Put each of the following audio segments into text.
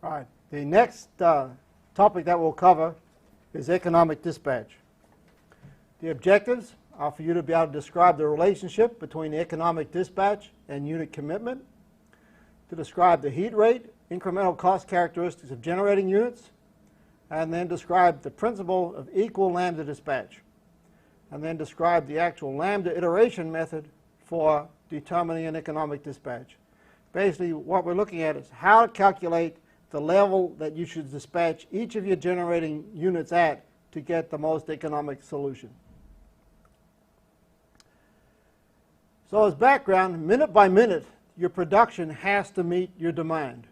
All right. The next topic that we'll cover is economic dispatch. The objectives are for you to be able to describe the relationship between economic dispatch and unit commitment, to describe the heat rate, incremental cost characteristics of generating units, and then describe the principle of equal lambda dispatch, and then describe the actual lambda iteration method for determining an economic dispatch. Basically, what we're looking at is how to calculate the level that you should dispatch each of your generating units at to get the most economic solution. So as background, minute by minute, your production has to meet your demand.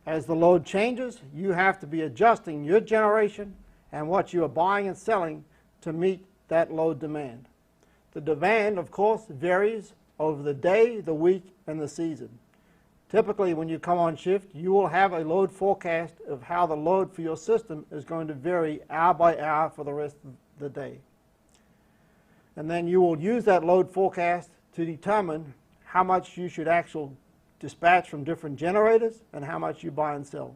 As the load changes, you have to be adjusting your generation and what you are buying and selling to meet that load demand. The demand, of course, varies over the day, the week, and the season. Typically, when you come on shift, you will have a load forecast of how the load for your system is going to vary hour by hour for the rest of the day. And then you will use that load forecast to determine how much you should actually dispatch from different generators and how much you buy and sell.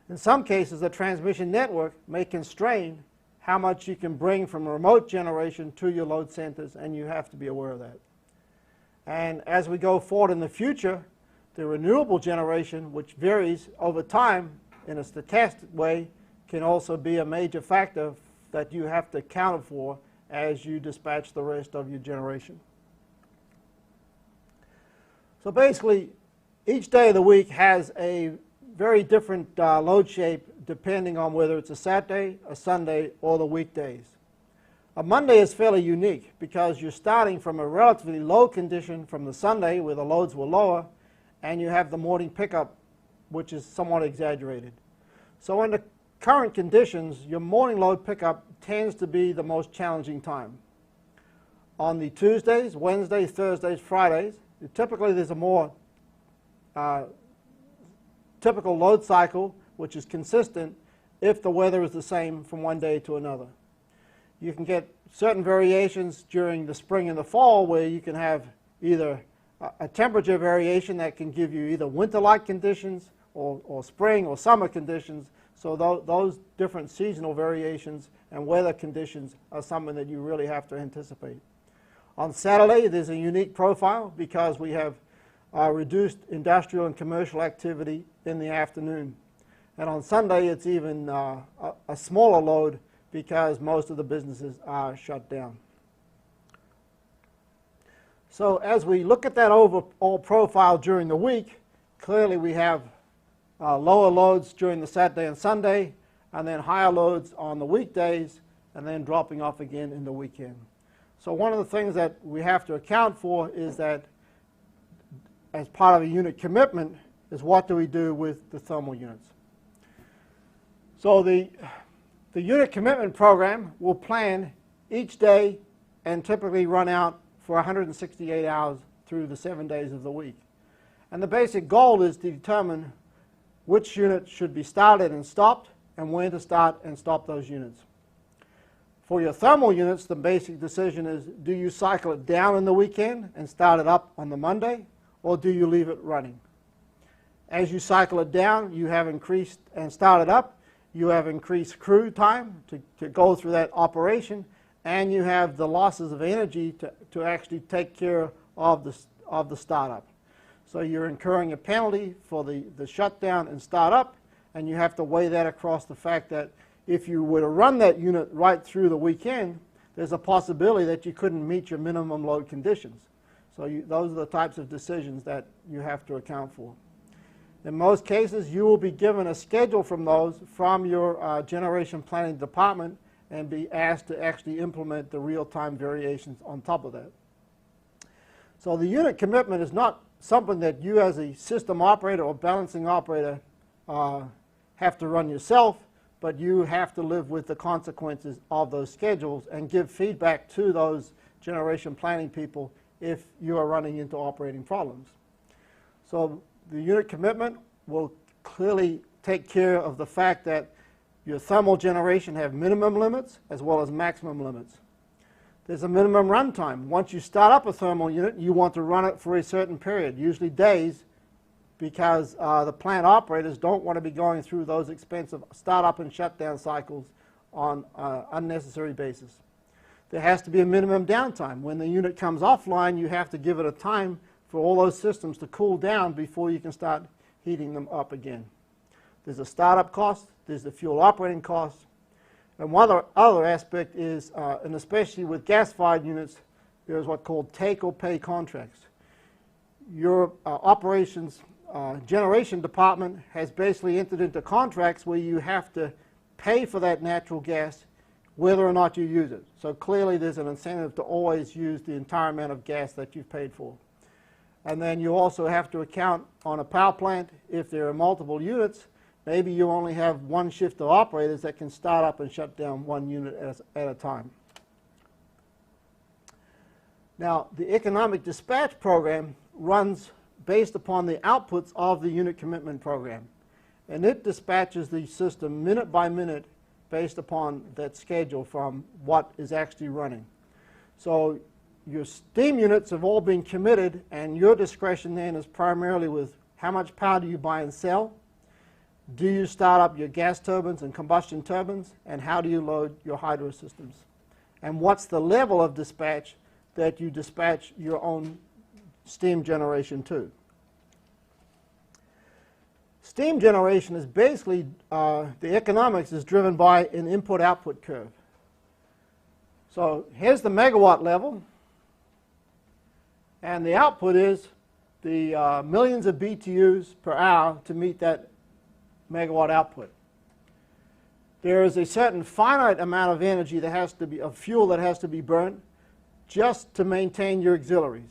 In some cases, the transmission network may constrain how much you can bring from remote generation to your load centers, and you have to be aware of that. And as we go forward in the future, the renewable generation, which varies over time in a stochastic way, can also be a major factor that you have to account for as you dispatch the rest of your generation. So basically, each day of the week has a very different load shape depending on whether it's a Saturday, a Sunday, or the weekdays. A Monday is fairly unique because you're starting from a relatively low condition from the Sunday where the loads were lower, and you have the morning pickup, which is somewhat exaggerated. So under current conditions, your morning load pickup tends to be the most challenging time. On the Tuesdays, Wednesdays, Thursdays, Fridays, typically there's a more typical load cycle, which is consistent if the weather is the same from one day to another. You can get certain variations during the spring and the fall where you can have either a temperature variation that can give you either winter-like conditions or spring or summer conditions. So those different seasonal variations and weather conditions are something that you really have to anticipate. On Saturday, there's a unique profile because we have reduced industrial and commercial activity in the afternoon. And on Sunday, it's even a smaller load because most of the businesses are shut down. So as we look at that overall profile during the week, clearly we have lower loads during the Saturday and Sunday, and then higher loads on the weekdays, and then dropping off again in the weekend. So one of the things that we have to account for is that as part of a unit commitment is what do we do with the thermal units. So the unit commitment program will plan each day and typically run out for 168 hours through the 7 days of the week. And the basic goal is to determine which unit should be started and stopped and when to start and stop those units. For your thermal units, the basic decision is, do you cycle it down in the weekend and start it up on the Monday, or do you leave it running? As you cycle it down, you have increased and start it up, you have increased crew time to go through that operation, and you have the losses of energy to actually take care of the startup. So you're incurring a penalty for the shutdown and startup, and you have to weigh that across the fact that if you were to run that unit right through the weekend, there's a possibility that you couldn't meet your minimum load conditions. So those are the types of decisions that you have to account for. In most cases, you will be given a schedule from those from your generation planning department and be asked to actually implement the real-time variations on top of that. So the unit commitment is not something that you as a system operator or balancing operator have to run yourself, but you have to live with the consequences of those schedules and give feedback to those generation planning people if you are running into operating problems. So the unit commitment will clearly take care of the fact that your thermal generation have minimum limits as well as maximum limits. There's a minimum run time. Once you start up a thermal unit, you want to run it for a certain period, usually days, because the plant operators don't want to be going through those expensive startup and shutdown cycles on an unnecessary basis. There has to be a minimum downtime. When the unit comes offline, you have to give it a time for all those systems to cool down before you can start heating them up again. There's a startup cost, there's the fuel operating cost, and one other aspect is, and especially with gas-fired units, there's what's called take or pay contracts. Your operations generation department has basically entered into contracts where you have to pay for that natural gas whether or not you use it. So clearly there's an incentive to always use the entire amount of gas that you've paid for. And then you also have to account on a power plant, if there are multiple units, maybe you only have one shift of operators that can start up and shut down one unit at a time. Now, the economic dispatch program runs based upon the outputs of the unit commitment program. And it dispatches the system minute by minute based upon that schedule from what is actually running. So your steam units have all been committed, and your discretion then is primarily with how much power do you buy and sell, do you start up your gas turbines and combustion turbines, and how do you load your hydro systems. And what's the level of dispatch that you dispatch your own steam generation to. Steam generation is basically, the economics is driven by an input-output curve. So here's the megawatt level, and the output is the millions of BTUs per hour to meet that megawatt output. There is a certain finite amount of energy that has to be, of fuel that has to be burnt just to maintain your auxiliaries.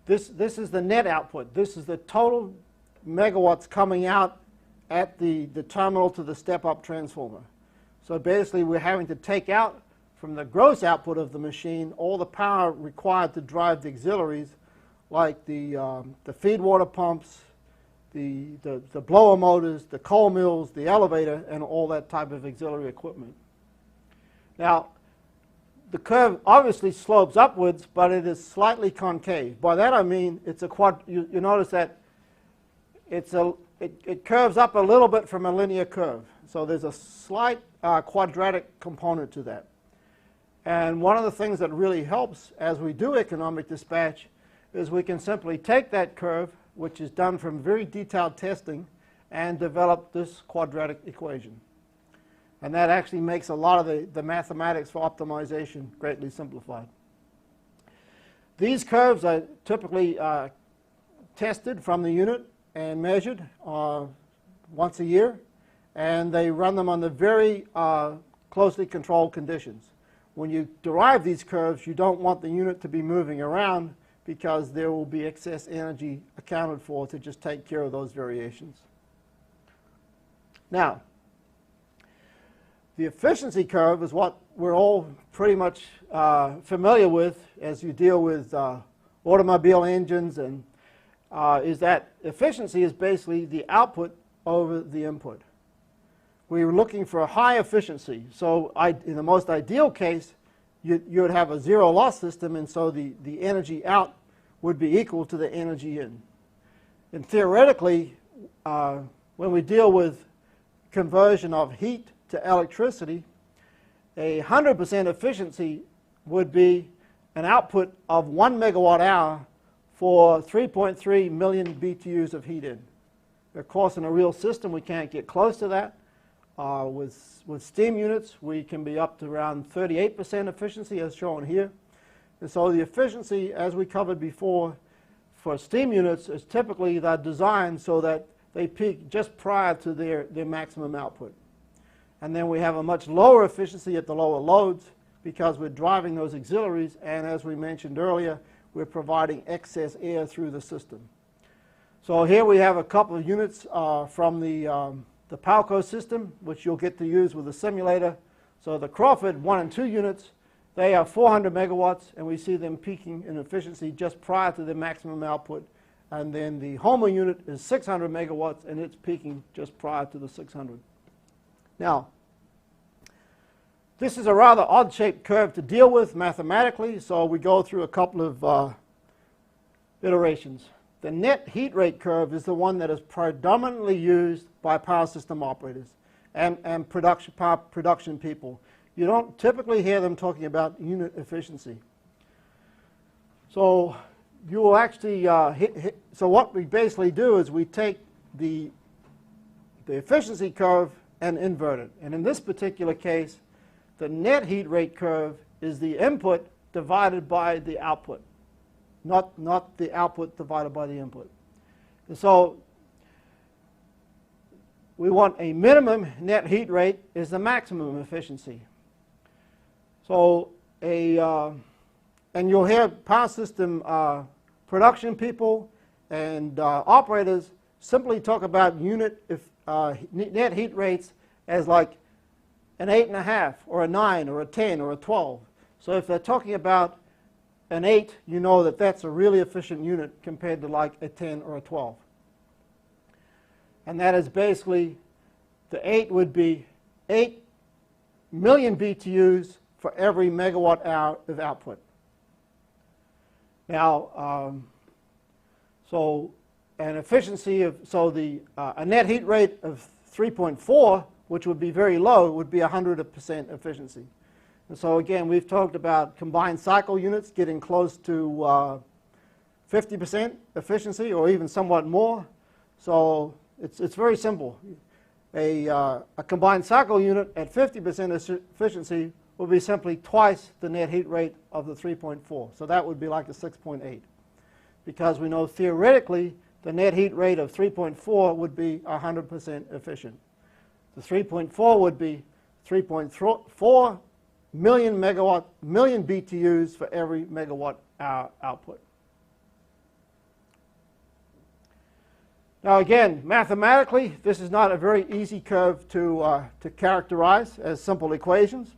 This is the net output. This is the total megawatts coming out at the terminal to the step-up transformer. So basically we're having to take out from the gross output of the machine all the power required to drive the auxiliaries, like the feed water pumps, the blower motors, the coal mills, the elevator, and all that type of auxiliary equipment. Now, the curve obviously slopes upwards, but it is slightly concave. By that I mean it's a you notice that it curves up a little bit from a linear curve. So there's a slight quadratic component to that. And one of the things that really helps as we do economic dispatch is we can simply take that curve, which is done from very detailed testing, and develop this quadratic equation. And that actually makes a lot of the mathematics for optimization greatly simplified. These curves are typically tested from the unit and measured once a year, and they run them under very closely controlled conditions. When you derive these curves, you don't want the unit to be moving around because there will be excess energy accounted for to just take care of those variations. Now, the efficiency curve is what we're all pretty much familiar with as you deal with automobile engines, and is that efficiency is basically the output over the input. We were looking for a high efficiency. So in the most ideal case, you would have a zero loss system, and so the energy out would be equal to the energy in. And theoretically, when we deal with conversion of heat to electricity, 100% efficiency would be an output of 1 megawatt hour for 3.3 million BTUs of heat in. Of course, in a real system, we can't get close to that. With steam units, we can be up to around 38% efficiency, as shown here. And so the efficiency, as we covered before, for steam units is typically they're designed so that they peak just prior to their maximum output. And then we have a much lower efficiency at the lower loads because we're driving those auxiliaries, and as we mentioned earlier, we're providing excess air through the system. So here we have a couple of units from the PowerCo system, which you'll get to use with the simulator. So the Crawford 1 and 2 units, they are 400 megawatts, and we see them peaking in efficiency just prior to their maximum output. And then the Homer unit is 600 megawatts, and it's peaking just prior to the 600. Now, this is a rather odd-shaped curve to deal with mathematically, so we go through a couple of iterations. the net heat rate curve is the one that is predominantly used by power system operators and power production people. You don't typically hear them talking about unit efficiency. So you will actually, so what we basically do is we take the efficiency curve and invert it. And in this particular case, the net heat rate curve is the input divided by the output, not the output divided by the input. And so we want a minimum net heat rate is the maximum efficiency. So and you'll hear power system production people and operators simply talk about unit net heat rates as like an 8.5 or a 9 or a 10 or a 12. So if they're talking about an 8, you know that that's a really efficient unit compared to like a 10 or a 12. And that is basically, the 8 would be 8 million BTUs for every megawatt hour of output. Now, so an efficiency of, so a net heat rate of 3.4, which would be very low, would be 100% efficiency. And so again, we've talked about combined cycle units getting close to 50% efficiency or even somewhat more. So it's very simple. A combined cycle unit at 50% efficiency will be simply twice the net heat rate of the 3.4. So that would be like a 6.8. Because we know theoretically the net heat rate of 3.4 would be 100% efficient. The 3.4 would be 3.4 million BTUs for every megawatt hour output. Now again, mathematically, this is not a very easy curve to characterize as simple equations.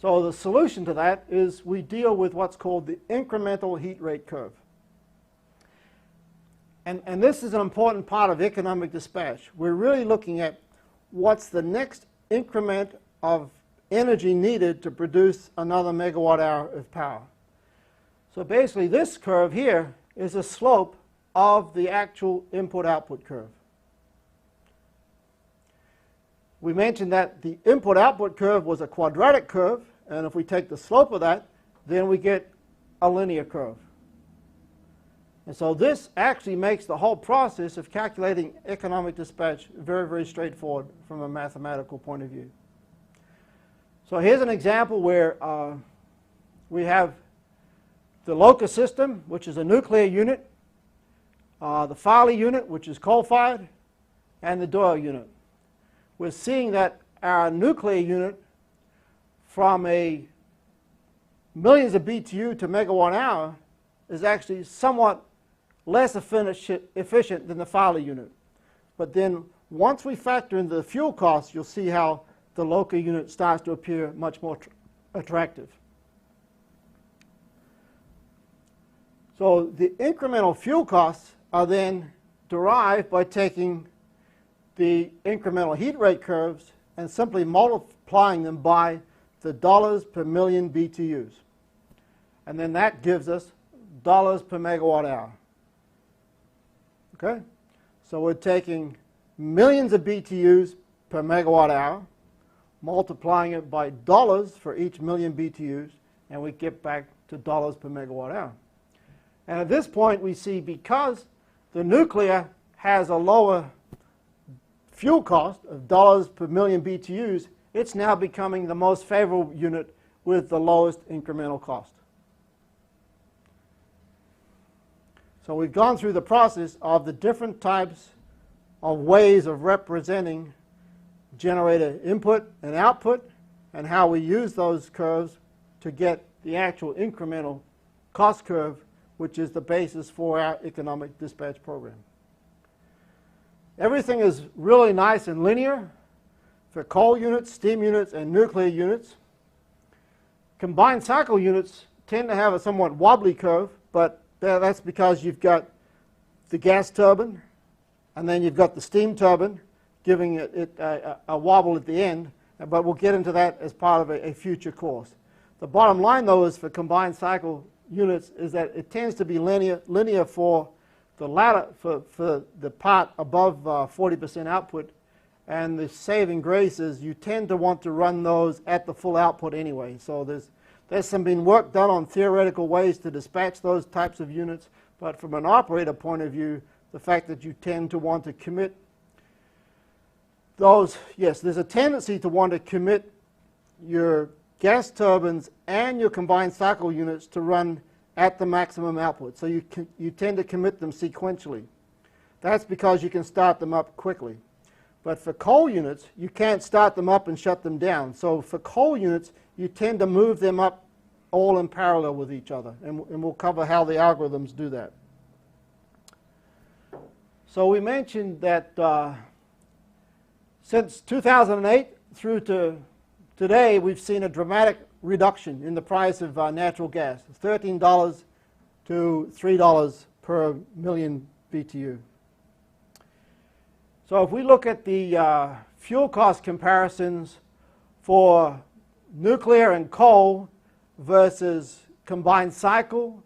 So the solution to that is we deal with what's called the incremental heat rate curve. And this is an important part of economic dispatch. We're really looking at what's the next increment of energy needed to produce another megawatt hour of power. So basically this curve here is a slope of the actual input-output curve. We mentioned that the input-output curve was a quadratic curve, and if we take the slope of that, then we get a linear curve. And so this actually makes the whole process of calculating economic dispatch very, very straightforward from a mathematical point of view. So here's an example where we have the locus system, which is a nuclear unit, the Farley unit, which is coal-fired, and the Doyle unit. We're seeing that our nuclear unit from a millions of BTU to megawatt hour is actually somewhat less efficient than the Farley unit. But then once we factor in the fuel costs, you'll see how the local unit starts to appear much more attractive. So the incremental fuel costs are then derived by taking the incremental heat rate curves and simply multiplying them by the dollars per million BTUs. And then that gives us dollars per megawatt hour. Okay? So we're taking millions of BTUs per megawatt hour, multiplying it by dollars for each million BTUs, and we get back to dollars per megawatt hour. And at this point we see, because the nuclear has a lower fuel cost of dollars per million BTUs, it's now becoming the most favorable unit with the lowest incremental cost. So we've gone through the process of the different types of ways of representing generator input and output, and how we use those curves to get the actual incremental cost curve, which is the basis for our economic dispatch program. Everything is really nice and linear for coal units, steam units, and nuclear units. Combined cycle units tend to have a somewhat wobbly curve, but that's because you've got the gas turbine, and then you've got the steam turbine, giving it a wobble at the end, but we'll get into that as part of a future course. The bottom line, though, is for combined cycle units is that it tends to be linear for the latter, for the part above 40% output, and the saving grace is you tend to want to run those at the full output anyway. So there's some been work done on theoretical ways to dispatch those types of units, but from an operator point of view, the fact that you tend to want to commit those, yes, there's a tendency to want to commit your gas turbines and your combined cycle units to run at the maximum output. So you tend to commit them sequentially. That's because you can start them up quickly. But for coal units, you can't start them up and shut them down. So for coal units, you tend to move them up all in parallel with each other. And we'll cover how the algorithms do that. So we mentioned that since 2008 through to today, we've seen a dramatic reduction in the price of natural gas, $13 to $3 per million BTU. So if we look at the fuel cost comparisons for nuclear and coal versus combined cycle,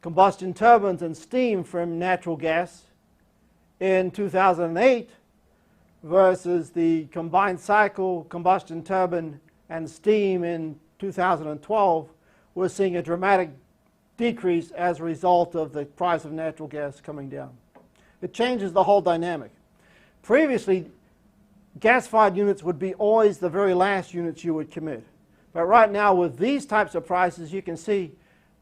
combustion turbines, and steam from natural gas in 2008 versus the combined cycle, combustion turbine, and steam in 2012, we're seeing a dramatic decrease as a result of the price of natural gas coming down. It changes the whole dynamic. Previously, gas-fired units would be always the very last units you would commit. But right now, with these types of prices, you can see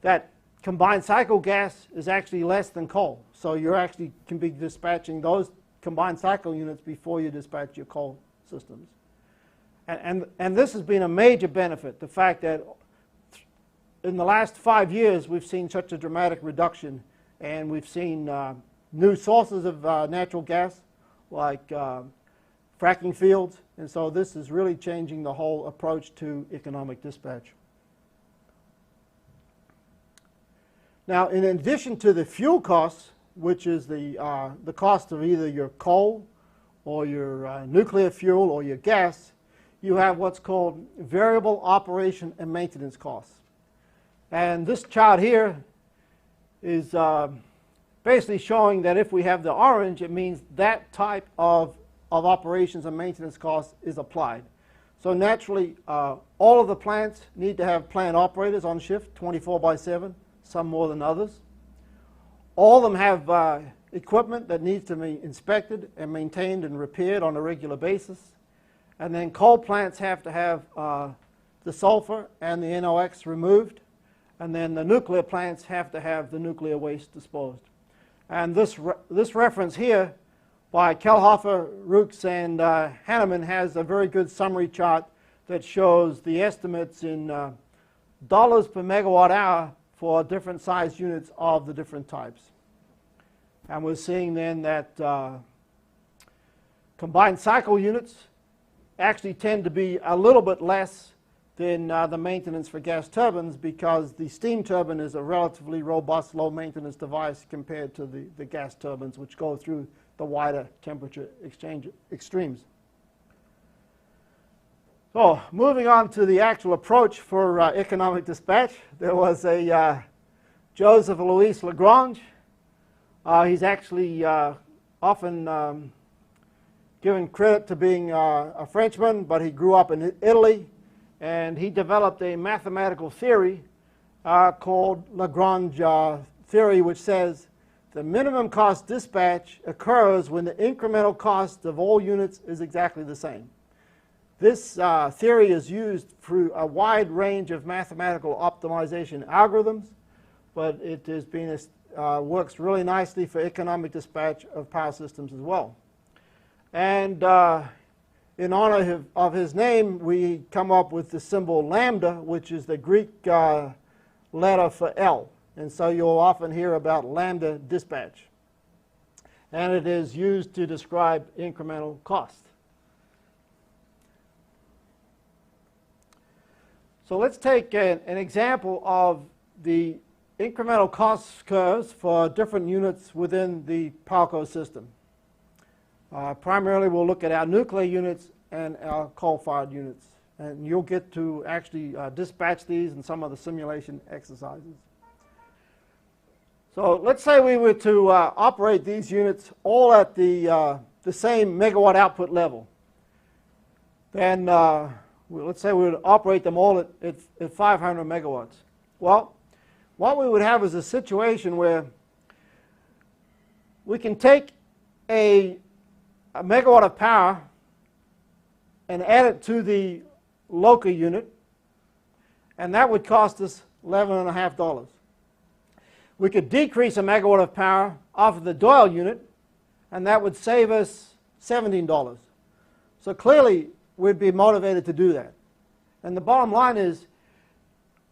that combined cycle gas is actually less than coal. So you actually can be dispatching those combined cycle units before you dispatch your coal systems. And this has been a major benefit, the fact that in the last 5 years we've seen such a dramatic reduction, and we've seen new sources of natural gas like fracking fields, and so this is really changing the whole approach to economic dispatch. Now, in addition to the fuel costs, which is the cost of either your coal or your nuclear fuel or your gas, you have what's called variable operation and maintenance costs. And this chart here is basically showing that if we have the orange, it means that type of operations and maintenance costs is applied. So naturally, all of the plants need to have plant operators on shift 24/7, some more than others. All of them have equipment that needs to be inspected and maintained and repaired on a regular basis. And then coal plants have to have the sulfur and the NOx removed. And then the nuclear plants have to have the nuclear waste disposed. And this reference here by Kellhofer, Rooks, and Hanneman has a very good summary chart that shows the estimates in dollars per megawatt hour for different size units of the different types. And we're seeing then that combined cycle units actually tend to be a little bit less than the maintenance for gas turbines, because the steam turbine is a relatively robust low maintenance device compared to the gas turbines, which go through the wider temperature extremes. So moving on to the actual approach for economic dispatch, there was a Joseph Louis Lagrange. He's actually often given credit to being a Frenchman, but he grew up in Italy, and he developed a mathematical theory called Lagrange theory, which says the minimum cost dispatch occurs when the incremental cost of all units is exactly the same. This theory is used through a wide range of mathematical optimization algorithms, but it has been works really nicely for economic dispatch of power systems as well. And in honor of his name, we come up with the symbol lambda, which is the Greek letter for L. And so you'll often hear about lambda dispatch. And it is used to describe incremental cost. So let's take an example of the incremental cost curves for different units within the PowerCo system. Primarily, we'll look at our nuclear units and our coal-fired units. And you'll get to actually dispatch these in some of the simulation exercises. So let's say we were to operate these units all at the same megawatt output level. Then let's say we would operate them all at 500 megawatts. Well, what we would have is a situation where we can take a megawatt of power and add it to the local unit, and that would cost us $11.50. We could decrease a megawatt of power off of the Doyle unit, and that would save us $17. So clearly, we'd be motivated to do that. And the bottom line is,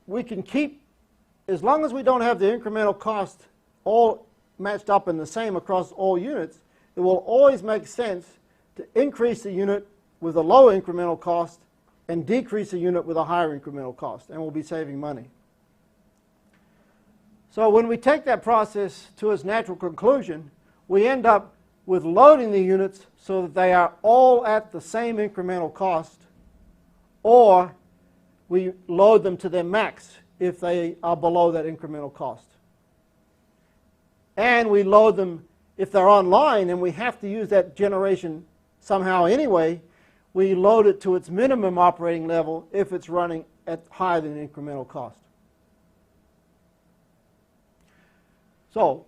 we can keep, as long as we don't have the incremental cost all matched up in the same across all units, it will always make sense to increase the unit with a low incremental cost and decrease the unit with a higher incremental cost, and we'll be saving money. So when we take that process to its natural conclusion, we end up with loading the units so that they are all at the same incremental cost, or we load them to their max if they are below that incremental cost. And we load them, if they're online and we have to use that generation somehow anyway, we load it to its minimum operating level if it's running at higher than incremental cost. So,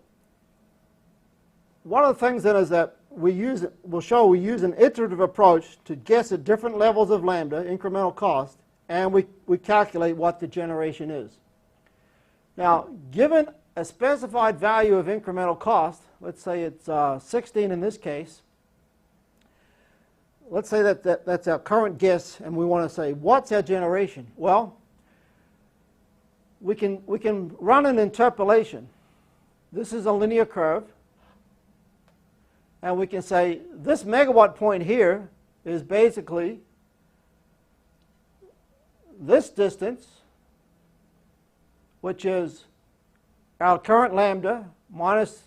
one of the things then is that we use an iterative approach to guess at different levels of lambda, incremental cost, and we calculate what the generation is. Now, given a specified value of incremental cost, let's say it's 16 in this case, let's say that's our current guess, and we want to say, what's our generation? Well, we can run an interpolation. This is a linear curve, and we can say this megawatt point here is basically this distance, which is our current lambda minus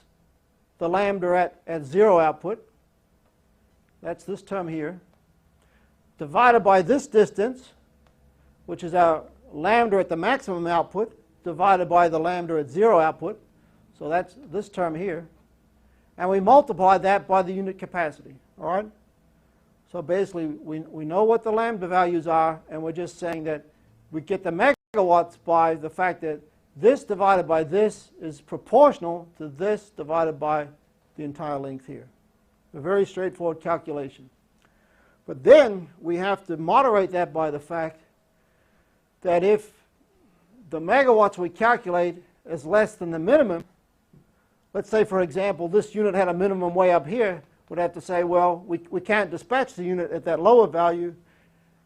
the lambda at zero output. That's this term here, divided by this distance, which is our lambda at the maximum output, divided by the lambda at zero output. So that's this term here. And we multiply that by the unit capacity. All right? So basically, we know what the lambda values are, and we're just saying that we get the megawatts by the fact that this divided by this is proportional to this divided by the entire length here. A very straightforward calculation. But then we have to moderate that by the fact that if the megawatts we calculate is less than the minimum, let's say, for example, this unit had a minimum way up here, we'd have to say, well, we can't dispatch the unit at that lower value.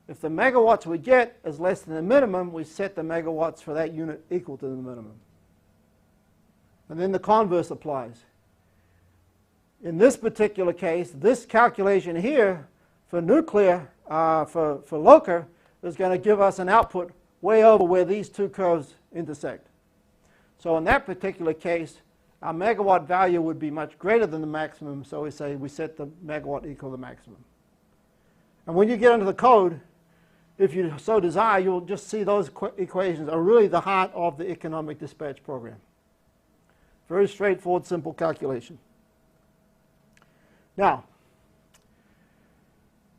If the megawatts we get is less than the minimum, we set the megawatts for that unit equal to the minimum. And then the converse applies. In this particular case, this calculation here for nuclear, for local, is going to give us an output way over where these two curves intersect. So in that particular case, our megawatt value would be much greater than the maximum, so we say we set the megawatt equal to the maximum. And when you get into the code, if you so desire, you'll just see those equations are really the heart of the economic dispatch program. Very straightforward, simple calculation. Now,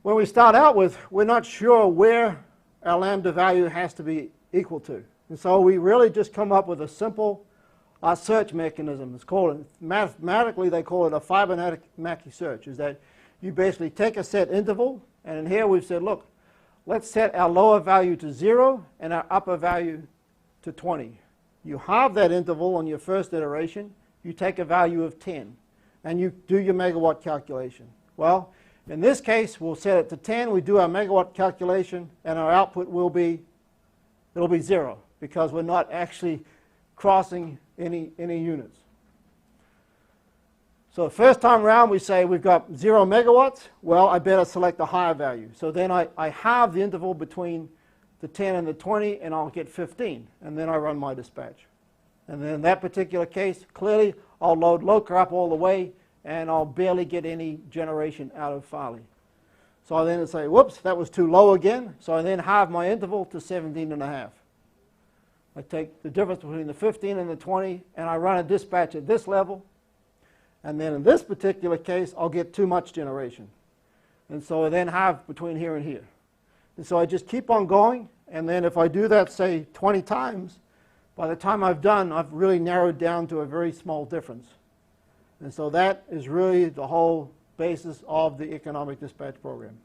when we start out with, we're not sure where our lambda value has to be equal to. And so we really just come up with a simple search mechanism. It's called, mathematically they call it a Fibonacci search, is that you basically take a set interval, and in here we've said, look, let's set our lower value to 0 and our upper value to 20. You halve that interval on your first iteration, you take a value of 10, and you do your megawatt calculation. Well, in this case, we'll set it to 10, we do our megawatt calculation, and our output will be, it'll be 0, because we're not actually crossing any units. So the first time around we say we've got 0 megawatts, well, I better select a higher value. So then I halve the interval between the 10 and the 20, and I'll get 15, and then I run my dispatch. And then in that particular case, clearly I'll load local up all the way, and I'll barely get any generation out of Farley. So I then say, whoops, that was too low again, so I then halve my interval to 17.5. I take the difference between the 15 and the 20, and I run a dispatch at this level. And then in this particular case, I'll get too much generation. And so I then have between here and here. And so I just keep on going, and then if I do that, say, 20 times, by the time I've done, I've really narrowed down to a very small difference. And so that is really the whole basis of the economic dispatch program.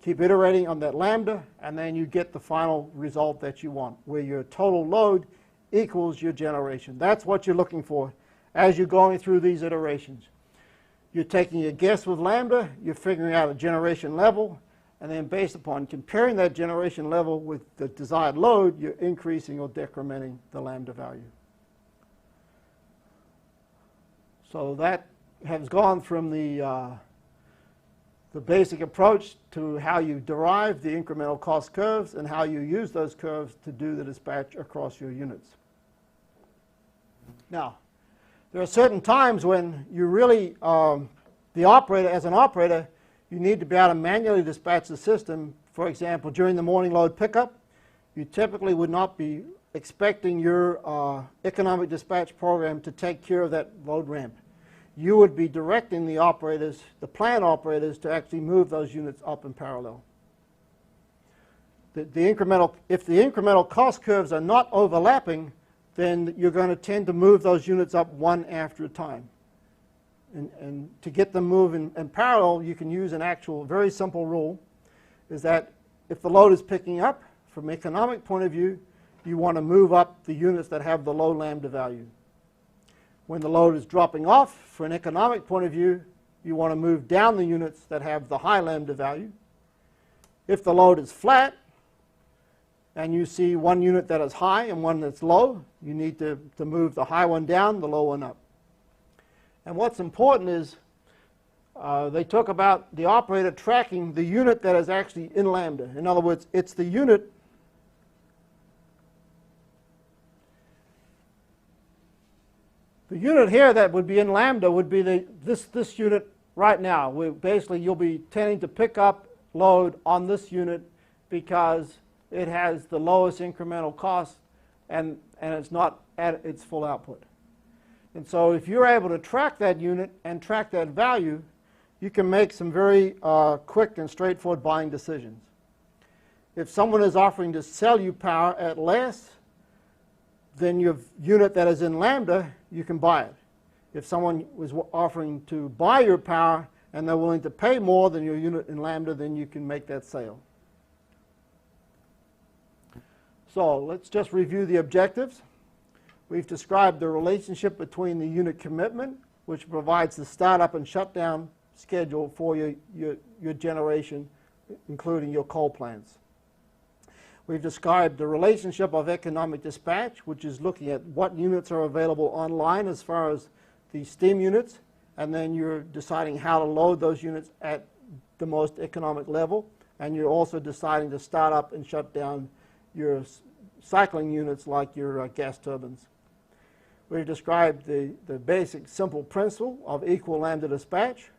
Keep iterating on that lambda, and then you get the final result that you want, where your total load equals your generation. That's what you're looking for as you're going through these iterations. You're taking a guess with lambda, you're figuring out a generation level, and then based upon comparing that generation level with the desired load, you're increasing or decrementing the lambda value. So that has gone from the basic approach to how you derive the incremental cost curves and how you use those curves to do the dispatch across your units. Now, there are certain times when you really, the operator, as an operator, you need to be able to manually dispatch the system. For example, during the morning load pickup, you typically would not be expecting your economic dispatch program to take care of that load ramp. You would be directing the operators, the plant operators, to actually move those units up in parallel. If the incremental cost curves are not overlapping, then you're going to tend to move those units up one after a time. And to get them moving in parallel, you can use an actual very simple rule, is that if the load is picking up, from an economic point of view, you want to move up the units that have the low lambda value. When the load is dropping off, for an economic point of view, you want to move down the units that have the high lambda value. If the load is flat, and you see one unit that is high and one that's low, you need to move the high one down, the low one up. And what's important is they talk about the operator tracking the unit that is actually in lambda. In other words, it's the unit here that would be in lambda would be this unit right now. Basically, you'll be tending to pick up load on this unit because it has the lowest incremental cost and it's not at its full output. And so if you're able to track that unit and track that value, you can make some very quick and straightforward buying decisions. If someone is offering to sell you power at less than your unit that is in lambda, you can buy it. If someone was offering to buy your power and they're willing to pay more than your unit in lambda, then you can make that sale. So let's just review the objectives. We've described the relationship between the unit commitment, which provides the startup and shutdown schedule for your generation, including your coal plants. We've described the relationship of economic dispatch, which is looking at what units are available online as far as the steam units, and then you're deciding how to load those units at the most economic level, and you're also deciding to start up and shut down your cycling units like your gas turbines. We've described the basic simple principle of equal lambda dispatch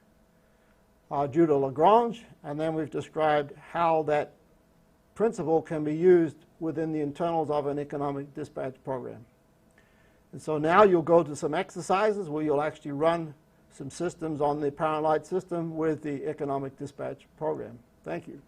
due to Lagrange, and then we've described how that principle can be used within the internals of an economic dispatch program. And so now you'll go to some exercises where you'll actually run some systems on the Power and Light system with the economic dispatch program. Thank you.